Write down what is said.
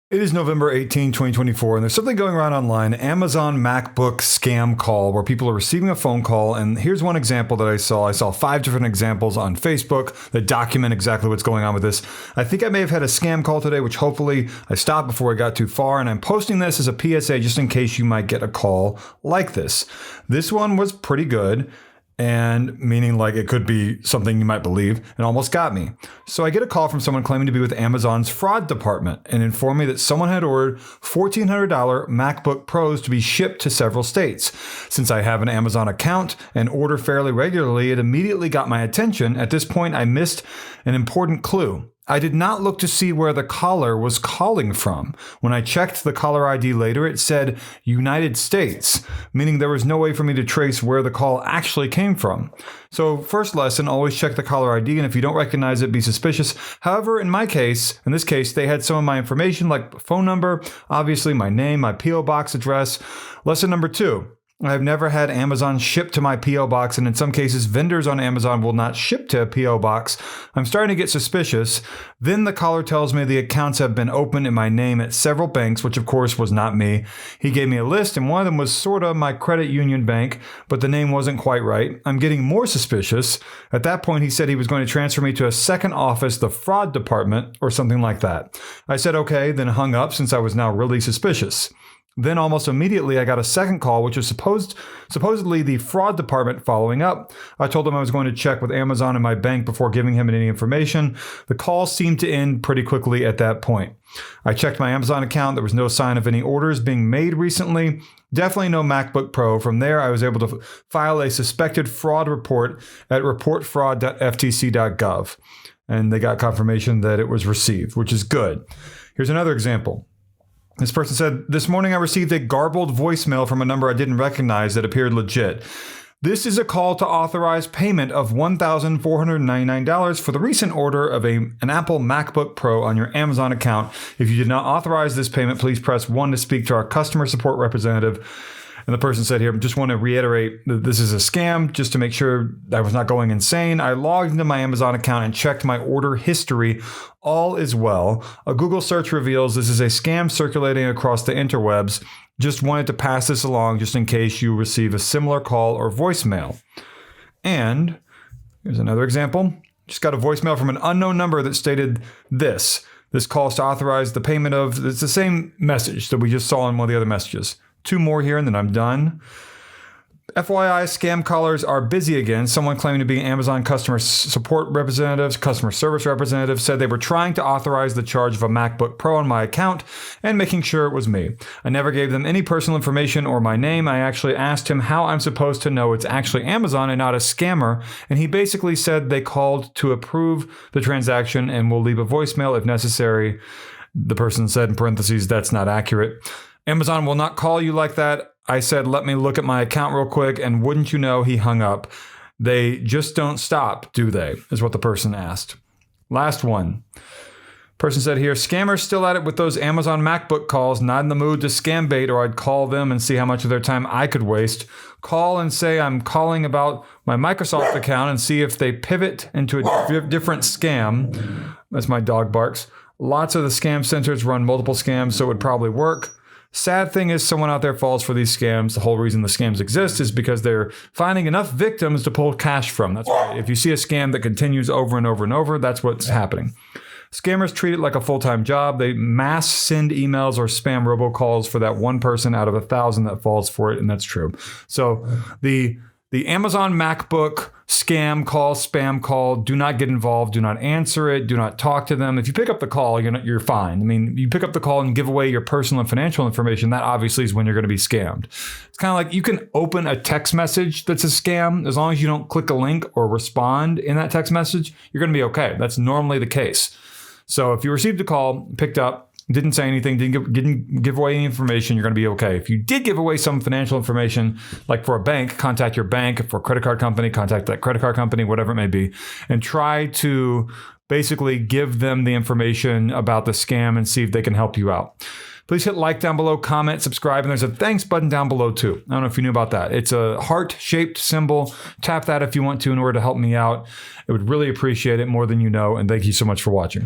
It is November 18, 2024, and there's something going around online, Amazon MacBook scam call, where people are receiving a phone call. And here's one example that I saw. I saw 5 different examples on Facebook that document exactly what's going on with this. I think I may have had a scam call today, which hopefully I stopped before I got too far. And I'm posting this as a PSA just in case you might get a call like this. This one was pretty good. And meaning like it could be something you might believe, and almost got me. So I get a call from someone claiming to be with Amazon's fraud department and informed me that someone had ordered $1,400 MacBook Pros to be shipped to several states. Since I have an Amazon account and order fairly regularly, it immediately got my attention. At this point, I missed an important clue. I did not look to see where the caller was calling from. When I checked the caller ID later, it said United States, meaning there was no way for me to trace where the call actually came from. So first lesson, always check the caller ID, and if you don't recognize it, be suspicious. However, in this case, they had some of my information like phone number, obviously my name, my P.O. box address. Lesson number 2. I've never had Amazon ship to my P.O. box, and in some cases, vendors on Amazon will not ship to a P.O. box. I'm starting to get suspicious. Then the caller tells me the accounts have been opened in my name at several banks, which of course was not me. He gave me a list, and one of them was sort of my credit union bank, but the name wasn't quite right. I'm getting more suspicious. At that point, he said he was going to transfer me to a second office, the fraud department, or something like that. I said okay, then hung up since I was now really suspicious. Then almost immediately, I got a second call, which was supposedly the fraud department following up. I told him I was going to check with Amazon and my bank before giving him any information. The call seemed to end pretty quickly at that point. I checked my Amazon account. There was no sign of any orders being made recently. Definitely no MacBook Pro. From there, I was able to file a suspected fraud report at reportfraud.ftc.gov. And they got confirmation that it was received, which is good. Here's another example. This person said, this morning I received a garbled voicemail from a number I didn't recognize that appeared legit. This is a call to authorize payment of $1,499 for the recent order of an Apple MacBook Pro on your Amazon account. If you did not authorize this payment, please press 1 to speak to our customer support representative. And the person said here, I just want to reiterate that this is a scam just to make sure I was not going insane. I logged into my Amazon account and checked my order history. All is well. A Google search reveals this is a scam circulating across the interwebs. Just wanted to pass this along just in case you receive a similar call or voicemail. And here's another example. Just got a voicemail from an unknown number that stated this. This calls to authorize the payment of, it's the same message that we just saw in one of the other messages. 2 more here and then I'm done. FYI, scam callers are busy again. Someone claiming to be Amazon customer support representatives, customer service representatives, said they were trying to authorize the charge of a MacBook Pro on my account and making sure it was me. I never gave them any personal information or my name. I actually asked him how I'm supposed to know it's actually Amazon and not a scammer. And he basically said they called to approve the transaction and will leave a voicemail if necessary. The person said in parentheses, that's not accurate. Amazon will not call you like that. I said, let me look at my account real quick. And wouldn't you know, he hung up. They just don't stop, do they? Is what the person asked. Last one. Person said here, scammers still at it with those Amazon MacBook calls. Not in the mood to scam bait, or I'd call them and see how much of their time I could waste. Call and say I'm calling about my Microsoft account and see if they pivot into a different scam. That's my dog barks. Lots of the scam centers run multiple scams, so it would probably work. Sad thing is someone out there falls for these scams. The whole reason the scams exist is because they're finding enough victims to pull cash from. That's right. If you see a scam that continues over and over and over, that's what's happening. Scammers treat it like a full-time job. They mass send emails or spam robocalls for that one person out of 1,000 that falls for it, and that's true. So the Amazon MacBook scam call, spam call, do not get involved. Do not answer it. Do not talk to them. If you pick up the call, you're fine. I mean, you pick up the call and give away your personal and financial information, that obviously is when you're going to be scammed. It's kind of like you can open a text message that's a scam. As long as you don't click a link or respond in that text message, you're going to be okay. That's normally the case. So if you received a call, picked up, didn't say anything, didn't give away any information, you're going to be okay. If you did give away some financial information, like for a bank, contact your bank. For a credit card company, contact that credit card company, whatever it may be, and try to basically give them the information about the scam and see if they can help you out. Please hit like down below, comment, subscribe, and there's a thanks button down below too. I don't know if you knew about that. It's a heart-shaped symbol. Tap that if you want to in order to help me out. I would really appreciate it more than you know, and thank you so much for watching.